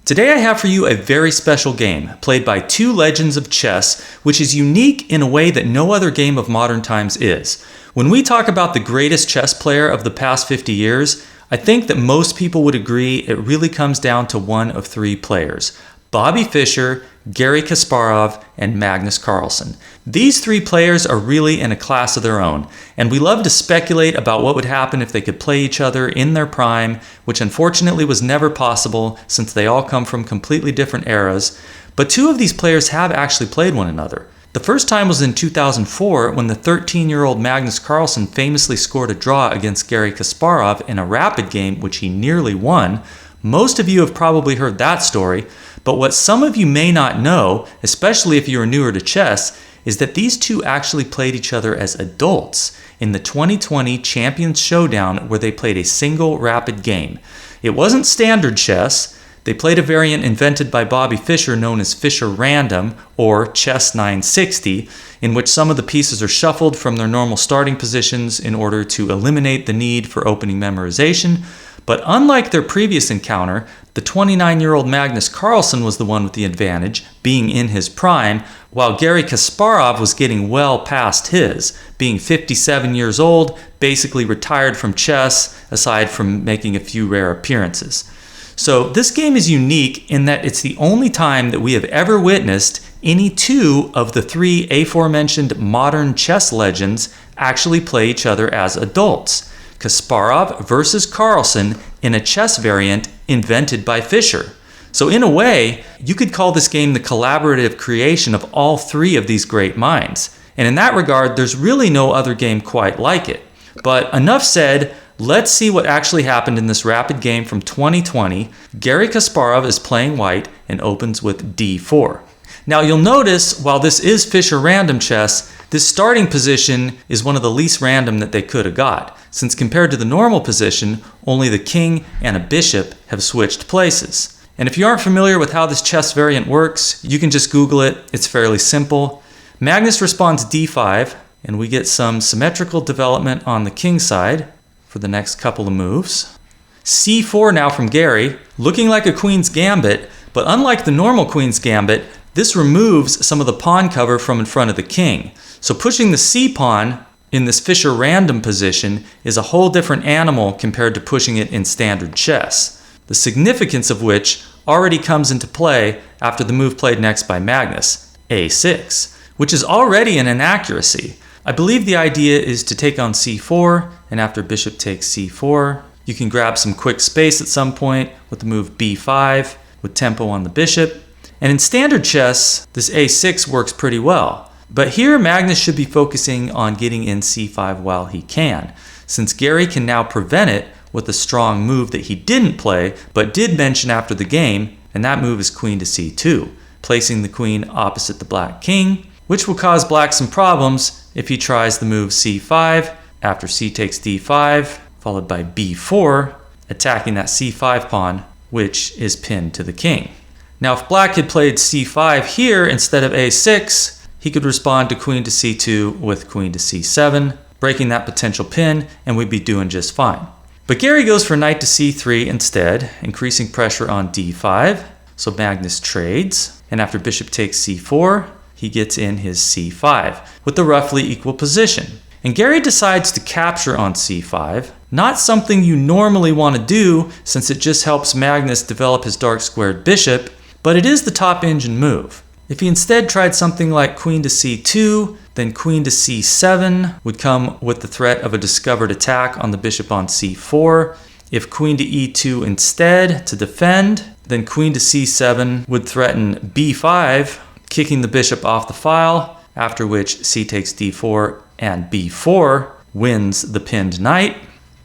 Today I have for you a very special game, played by two legends of chess, which is unique in a way that no other game of modern times is. When we talk about the greatest chess player of the past 50 years, I think that most people would agree it really comes down to one of three players: Bobby Fischer, Garry Kasparov, and Magnus Carlsen. These three players are really in a class of their own, and we love to speculate about what would happen if they could play each other in their prime, which unfortunately was never possible since they all come from completely different eras. But two of these players have actually played one another. The first time was in 2004 when the 13-year-old Magnus Carlsen famously scored a draw against Garry Kasparov in a rapid game which he nearly won. Most of you have probably heard that story, but what some of you may not know, especially if you are newer to chess, is that these two actually played each other as adults in the 2020 Champions Showdown, where they played a single rapid game. It wasn't standard chess. They played a variant invented by Bobby Fischer known as Fischer Random, or Chess 960, in which some of the pieces are shuffled from their normal starting positions in order to eliminate the need for opening memorization. But unlike their previous encounter, the 29-year-old Magnus Carlsen was the one with the advantage, being in his prime, while Garry Kasparov was getting well past his, being 57 years old, basically retired from chess, aside from making a few rare appearances. So this game is unique in that it's the only time that we have ever witnessed any two of the three aforementioned modern chess legends actually play each other as adults. Kasparov versus Carlsen in a chess variant invented by Fischer. So in a way, you could call this game the collaborative creation of all three of these great minds. And in that regard, there's really no other game quite like it. But enough said, let's see what actually happened in this rapid game from 2020. Garry Kasparov is playing white and opens with d4. Now you'll notice, while this is Fischer random chess, this starting position is one of the least random that they could have got, since compared to the normal position, only the king and a bishop have switched places. And if you aren't familiar with how this chess variant works, you can just Google it. It's fairly simple. Magnus responds d5, and we get some symmetrical development on the king side for the next couple of moves. c4 now from Garry, looking like a queen's gambit, but unlike the normal queen's gambit, this removes some of the pawn cover from in front of the king. So pushing the c-pawn in this Fischer random position is a whole different animal compared to pushing it in standard chess, the significance of which already comes into play after the move played next by Magnus, a6, which is already an inaccuracy. I believe the idea is to take on c4, and after bishop takes c4, you can grab some quick space at some point with the move b5 with tempo on the bishop. And in standard chess, this a6 works pretty well. But here Magnus should be focusing on getting in c5 while he can, since Garry can now prevent it with a strong move that he didn't play but did mention after the game, and that move is queen to c2, placing the queen opposite the black king, which will cause black some problems if he tries the move c5 after c takes d5, followed by b4, attacking that c5 pawn, which is pinned to the king. Now if black had played c5 here instead of a6, he could respond to queen to c2 with queen to c7, breaking that potential pin, and we'd be doing just fine. But Garry goes for knight to c3 instead, increasing pressure on d5, so Magnus trades, and after bishop takes c4, he gets in his c5 with a roughly equal position. And Garry decides to capture on c5, not something you normally want to do since it just helps Magnus develop his dark squared bishop, but it is the top engine move. If he instead tried something like queen to c2, then queen to c7 would come with the threat of a discovered attack on the bishop on c4. If queen to e2 instead to defend, then queen to c7 would threaten b5, kicking the bishop off the file, after which c takes d4 and b4 wins the pinned knight.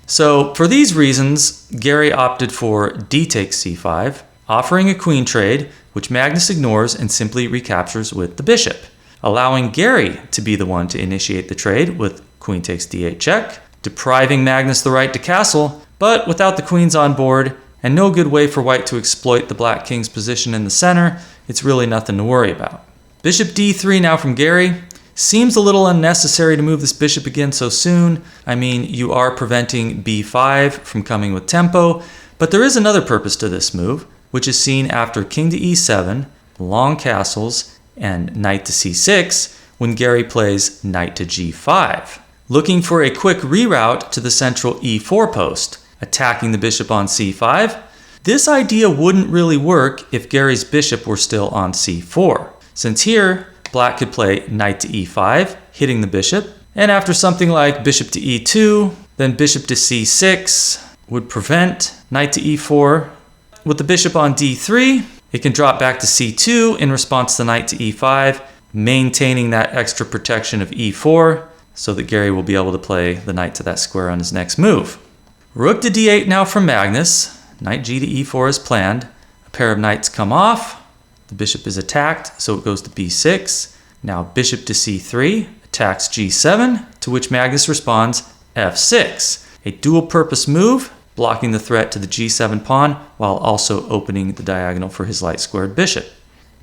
So for these reasons, Garry opted for d takes c5, offering a queen trade, which Magnus ignores and simply recaptures with the bishop, allowing Garry to be the one to initiate the trade with queen takes d8 check, depriving Magnus the right to castle, but without the queens on board and no good way for white to exploit the black king's position in the center, it's really nothing to worry about. Bishop d3 now from Garry. Seems a little unnecessary to move this bishop again so soon. I mean, you are preventing b5 from coming with tempo, but there is another purpose to this move. which is seen after king to e7, long castles, and knight to c6 when Garry plays knight to g5. Looking for a quick reroute to the central e4 post, attacking the bishop on c5. This idea wouldn't really work if Garry's bishop were still on c4, since here black could play knight to e5, hitting the bishop, and after something like bishop to e2, then bishop to c6 would prevent knight to e4. With the bishop on d3, it can drop back to c2 in response to knight to e5, maintaining that extra protection of e4 so that Garry will be able to play the knight to that square on his next move. Rook to d8 now from Magnus. Knight g to e4 is planned. A pair of knights come off. The bishop is attacked, so it goes to b6. Now bishop to c3 attacks g7, to which Magnus responds f6. A dual-purpose move, blocking the threat to the g7 pawn while also opening the diagonal for his light-squared bishop.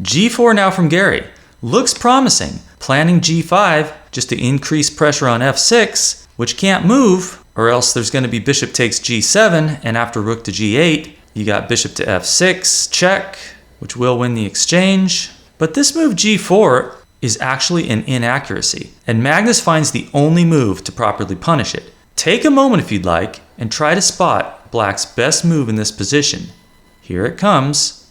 g4 now from Garry. Looks promising. Planning g5 just to increase pressure on f6, which can't move, or else there's going to be bishop takes g7, and after rook to g8, you got bishop to f6, check, which will win the exchange. But this move g4 is actually an inaccuracy, and Magnus finds the only move to properly punish it. Take a moment if you'd like, and try to spot black's best move in this position. Here it comes,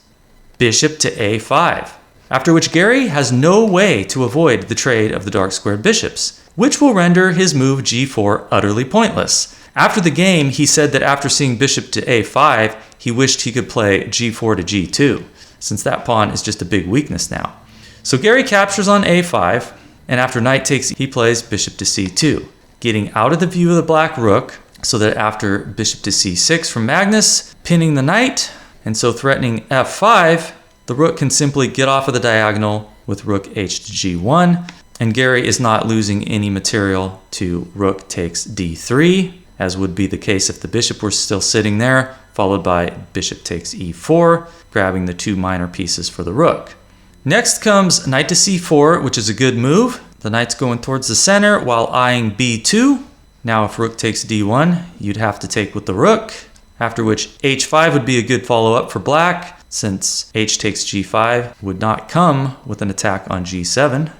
bishop to a5. After which Garry has no way to avoid the trade of the dark squared bishops, which will render his move g4 utterly pointless. After the game, he said that after seeing bishop to a5, he wished he could play g4 to g2, since that pawn is just a big weakness now. So Garry captures on a5, and after knight takes, he plays bishop to c2, getting out of the view of the black rook, so that after bishop to c6 from Magnus, pinning the knight, and so threatening f5, the rook can simply get off of the diagonal with rook h to g1, and Garry is not losing any material to rook takes d3, as would be the case if the bishop were still sitting there, followed by bishop takes e4, grabbing the two minor pieces for the rook. Next comes knight to c4, which is a good move. The knight's going towards the center while eyeing b2. Now if rook takes d1, you'd have to take with the rook, after which h5 would be a good follow-up for black, since h takes g5 would not come with an attack on g7.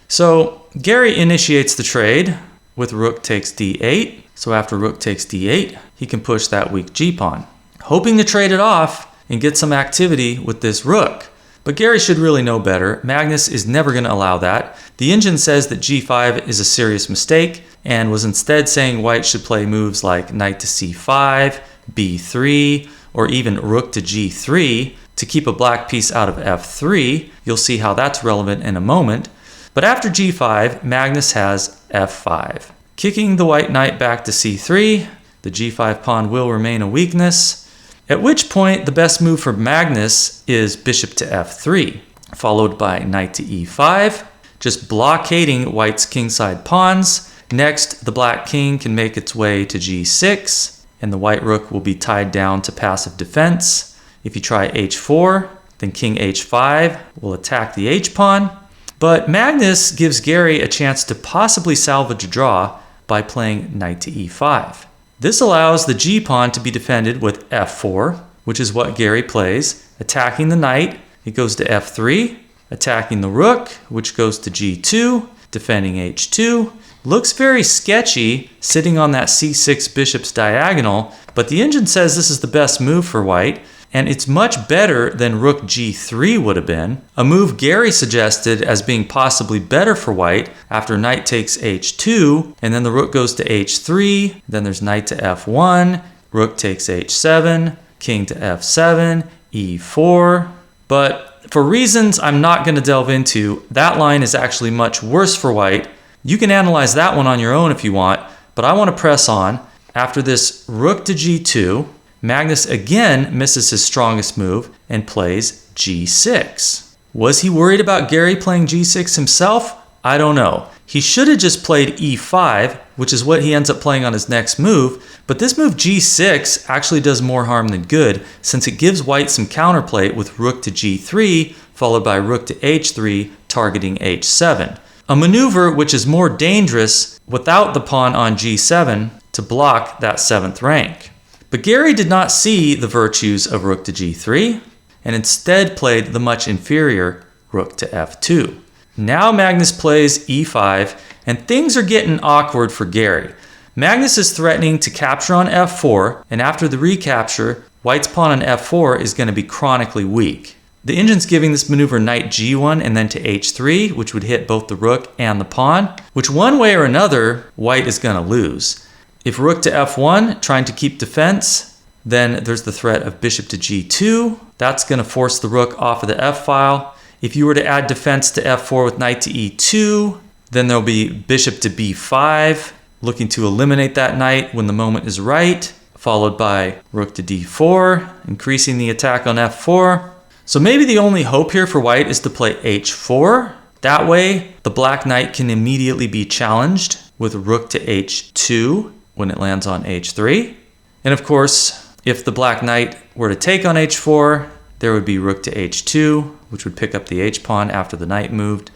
So Garry initiates the trade with rook takes d8. So after rook takes d8, he can push that weak g-pawn, hoping to trade it off and get some activity with this rook. But Garry should really know better. Magnus is never going to allow that. The engine says that g5 is a serious mistake and was instead saying white should play moves like knight to c5, b3, or even rook to g3 to keep a black piece out of f3. You'll see how that's relevant in a moment. But after g5, Magnus has f5. Kicking the white knight back to c3, the g5 pawn will remain a weakness, at which point the best move for Magnus is bishop to f3, followed by knight to e5, just blockading white's kingside pawns. Next, the black king can make its way to g6, and the white rook will be tied down to passive defense. If you try h4, then king h5 will attack the h-pawn. But Magnus gives Garry a chance to possibly salvage a draw by playing knight to e5. This allows the g-pawn to be defended with f4, which is what Garry plays, attacking the knight. It goes to f3, attacking the rook, which goes to g2, defending h2. Looks very sketchy sitting on that c6 bishop's diagonal, but the engine says this is the best move for white, and it's much better than rook g3 would have been, a move Garry suggested as being possibly better for white after knight takes h2, and then the rook goes to h3, then there's knight to f1, rook takes h7, king to f7, e4. But for reasons I'm not going to delve into, that line is actually much worse for white. You can analyze that one on your own if you want, but I want to press on. After this rook to g2, Magnus again misses his strongest move and plays g6. Was he worried about Garry playing g6 himself? I don't know. He should have just played e5, which is what he ends up playing on his next move, but this move g6 actually does more harm than good, since it gives white some counterplay with rook to g3, followed by rook to h3, targeting h7. A maneuver which is more dangerous without the pawn on g7 to block that 7th rank. But Garry did not see the virtues of rook to g3. and instead played the much inferior rook to f2. Now Magnus plays e5, and things are getting awkward for Garry. Magnus is threatening to capture on f4, and after the recapture, white's pawn on f4 is going to be chronically weak. The engine's giving this maneuver knight g1 and then to h3, which would hit both the rook and the pawn, which one way or another, white is going to lose. If rook to f1, trying to keep defense, then there's the threat of bishop to g2. That's going to force the rook off of the f-file. If you were to add defense to f4 with knight to e2, then there'll be bishop to b5, looking to eliminate that knight when the moment is right, followed by rook to d4, increasing the attack on f4. So maybe the only hope here for white is to play h4. That way, the black knight can immediately be challenged with rook to h2 when it lands on h3. And of course, if the black knight were to take on h4, there would be rook to h2, which would pick up the h-pawn after the knight moved.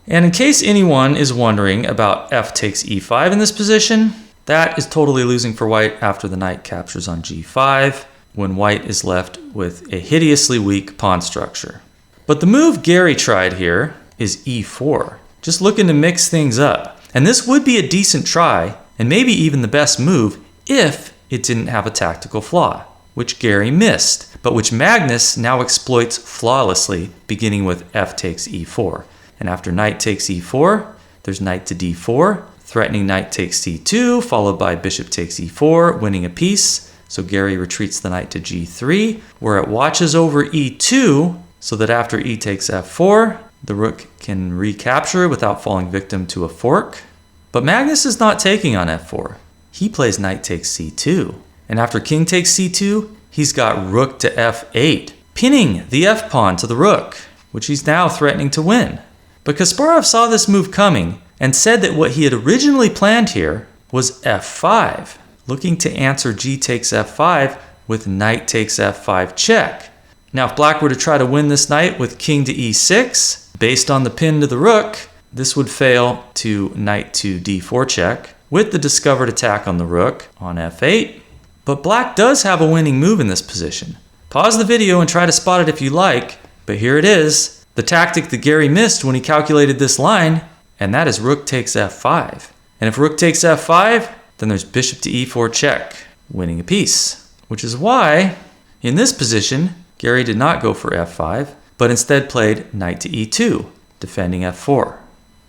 And in case anyone is wondering about f takes e5 in this position, that is totally losing for white after the knight captures on g5, when white is left with a hideously weak pawn structure. But the move Garry tried here is e4, just looking to mix things up. And this would be a decent try, and maybe even the best move, if it didn't have a tactical flaw, which Garry missed, but which Magnus now exploits flawlessly, beginning with f takes e4. And after knight takes e4, there's knight to d4, threatening knight takes c2, followed by bishop takes e4, winning a piece. So Garry retreats the knight to g3, where it watches over e2, so that after e takes f4, the rook can recapture without falling victim to a fork. But Magnus is not taking on f4. He plays knight takes c2. And after king takes c2, he's got rook to f8, pinning the f-pawn to the rook, which he's now threatening to win. But Kasparov saw this move coming and said that what he had originally planned here was f5, looking to answer g takes f5 with knight takes f5 check. Now if black were to try to win this knight with king to e6, based on the pin to the rook, this would fail to knight to d4 check, with the discovered attack on the rook on f8. But black does have a winning move in this position. Pause the video and try to spot it if you like, but here it is. The tactic that Garry missed when he calculated this line, and that is rook takes f5. And if rook takes f5, then there's bishop to e4 check, winning a piece. Which is why, in this position, Garry did not go for f5, but instead played knight to e2, defending f4.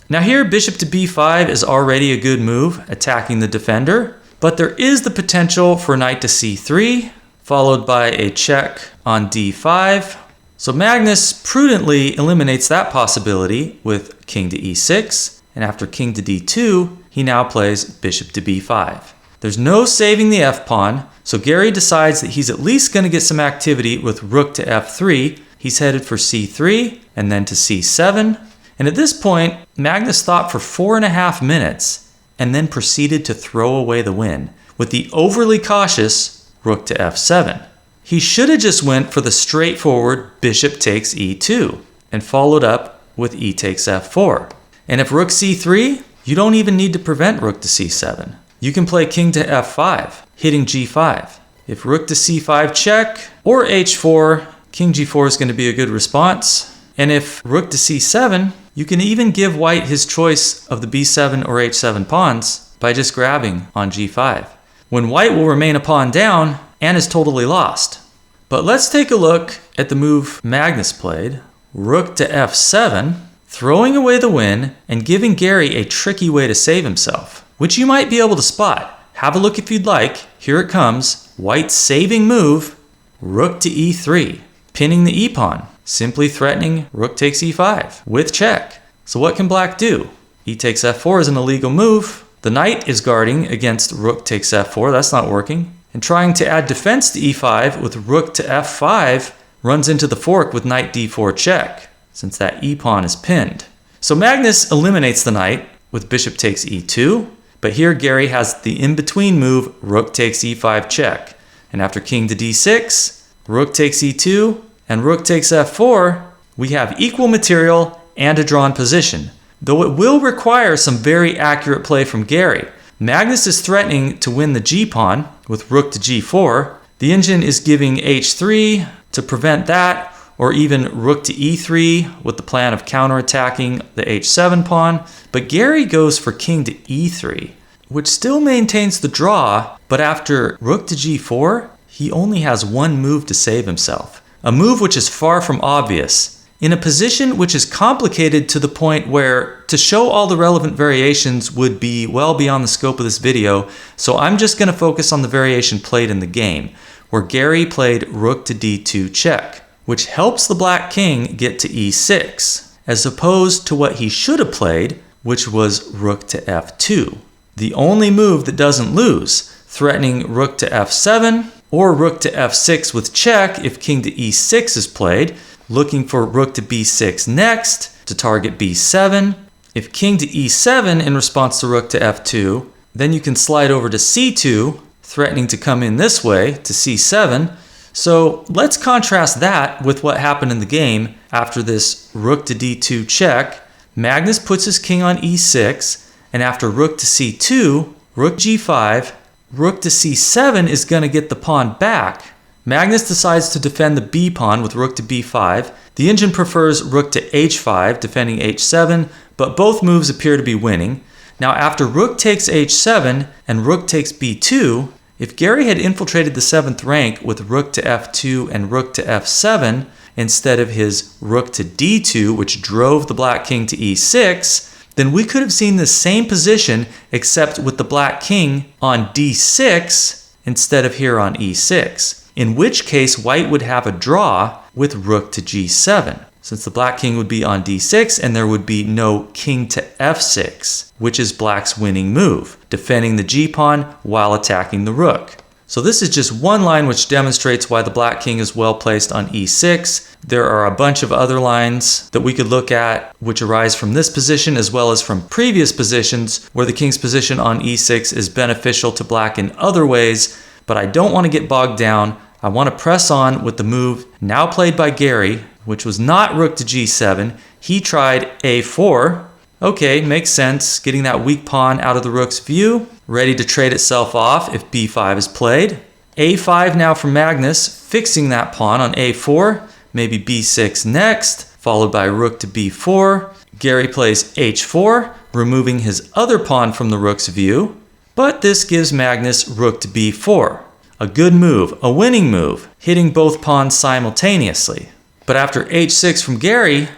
Now here, bishop to b5 is already a good move, attacking the defender, but there is the potential for knight to c3, followed by a check on d5. So Magnus prudently eliminates that possibility with king to e6, and after king to d2, he now plays bishop to b5. There's no saving the f-pawn, so Garry decides that he's at least going to get some activity with rook to f3. He's headed for c3, and then to c7. And at this point, Magnus thought for 4.5 minutes, and then proceeded to throw away the win with the overly cautious rook to f7. He should have just went for the straightforward bishop takes e2 and followed up with e takes f4. And if rook c3, you don't even need to prevent rook to c7. You can play king to f5, hitting g5. If rook to c5 check or h4, king g4 is going to be a good response. And if rook to c7, you can even give white his choice of the b7 or h7 pawns by just grabbing on g5. When white will remain a pawn down and is totally lost. But let's take a look at the move Magnus played, rook to f7, throwing away the win and giving Garry a tricky way to save himself, which you might be able to spot. Have a look if you'd like. Here it comes. White's saving move, rook to e3, pinning the e-pawn, simply threatening rook takes e5 with check. So what can black do? E takes f4 is an illegal move. The knight is guarding against rook takes f4. That's not working. And trying to add defense to e5 with rook to f5 runs into the fork with knight d4 check, since that e-pawn is pinned. So Magnus eliminates the knight with bishop takes e2, but here Garry has the in-between move rook takes e5 check. And after king to d6, rook takes e2, and rook takes f4, we have equal material and a drawn position, though it will require some very accurate play from Garry. Magnus is threatening to win the g-pawn with rook to g4. The engine is giving h3 to prevent that, or even rook to e3 with the plan of counterattacking the h7 pawn, but Garry goes for king to e3, which still maintains the draw, but after rook to g4, he only has one move to save himself. A move which is far from obvious, in a position which is complicated to the point where to show all the relevant variations would be well beyond the scope of this video, so I'm just going to focus on the variation played in the game, where Garry played rook to d2 check, which helps the black king get to e6, as opposed to what he should have played, which was rook to f2. The only move that doesn't lose, threatening rook to f7, or rook to f6 with check if king to e6 is played, looking for rook to b6 next to target b7. If king to e7 in response to rook to f2, then you can slide over to c2, threatening to come in this way to c7. So let's contrast that with what happened in the game after this rook to d2 check. Magnus puts his king on e6, and after rook to c2, rook g5, rook to c7 is going to get the pawn back. Magnus decides to defend the b pawn with rook to b5. The engine prefers rook to h5, defending h7, but both moves appear to be winning. Now after rook takes h7 and rook takes b2, if Garry had infiltrated the 7th rank with rook to f2 and rook to f7 instead of his rook to d2, which drove the black king to e6, then we could have seen the same position except with the black king on d6 instead of here on e6, in which case white would have a draw with rook to g7, since the black king would be on d6 and there would be no king to f6, which is black's winning move, defending the g-pawn while attacking the rook. So this is just one line which demonstrates why the black king is well placed on e6. There are a bunch of other lines that we could look at which arise from this position as well as from previous positions where the king's position on e6 is beneficial to black in other ways, but I don't want to get bogged down. I want to press on with the move now played by Garry, which was not rook to g7. He tried a4. Okay, makes sense, getting that weak pawn out of the rook's view, ready to trade itself off if b5 is played. a5 now from Magnus, fixing that pawn on a4, maybe b6 next, followed by rook to b4. Garry plays h4, removing his other pawn from the rook's view, but this gives Magnus rook to b4. A good move, a winning move, hitting both pawns simultaneously. But after h6 from Garry,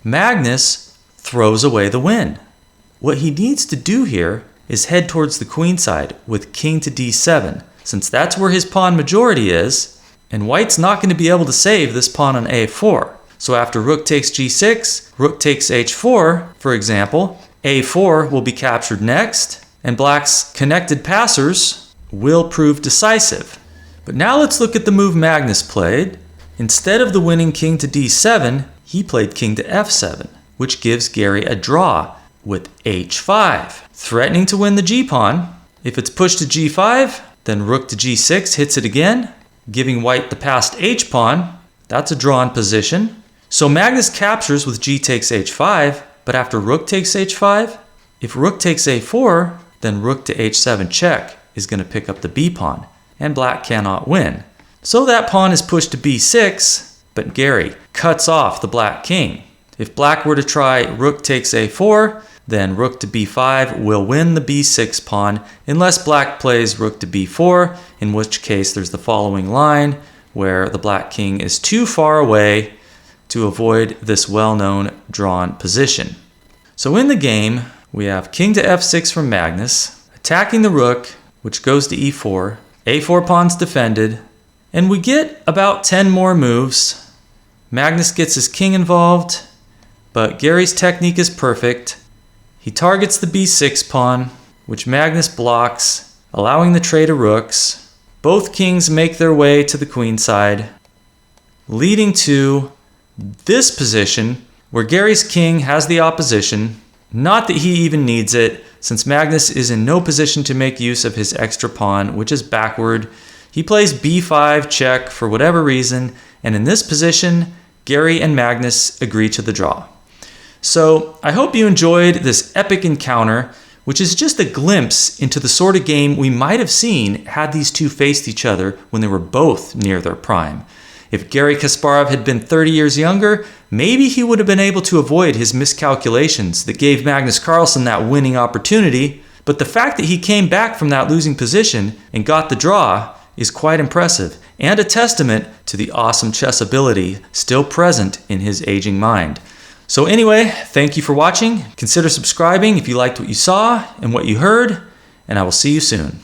Magnus throws away the win. What he needs to do here is head towards the queenside with king to d7, since that's where his pawn majority is, and white's not going to be able to save this pawn on a4. So after rook takes g6, rook takes h4, for example, a4 will be captured next, and black's connected passers will prove decisive. But now let's look at the move Magnus played. Instead of the winning king to d7, he played king to f7, which gives Garry a draw with h5, threatening to win the g-pawn. If it's pushed to g5, then rook to g6 hits it again, giving white the passed h-pawn. That's a drawn position. So Magnus captures with g takes h5, but after rook takes h5, if rook takes a4, then rook to h7 check is going to pick up the b-pawn, and black cannot win. So that pawn is pushed to b6, but Garry cuts off the black king. If black were to try rook takes a4, then rook to b5 will win the b6 pawn unless black plays rook to b4, in which case there's the following line where the black king is too far away to avoid this well-known drawn position. So in the game, we have king to f6 from Magnus, attacking the rook, which goes to e4, a4 pawn's defended, and we get about 10 more moves. Magnus gets his king involved, but Garry's technique is perfect. He targets the b6 pawn, which Magnus blocks, allowing the trade of rooks. Both kings make their way to the queenside, leading to this position where Garry's king has the opposition. Not that he even needs it, since Magnus is in no position to make use of his extra pawn, which is backward. He plays b5 check for whatever reason, and in this position, Garry and Magnus agree to the draw. So I hope you enjoyed this epic encounter, which is just a glimpse into the sort of game we might have seen had these two faced each other when they were both near their prime. If Garry Kasparov had been 30 years younger, maybe he would have been able to avoid his miscalculations that gave Magnus Carlsen that winning opportunity. But the fact that he came back from that losing position and got the draw is quite impressive, and a testament to the awesome chess ability still present in his aging mind. So anyway, thank you for watching. Consider subscribing if you liked what you saw and what you heard, and I will see you soon.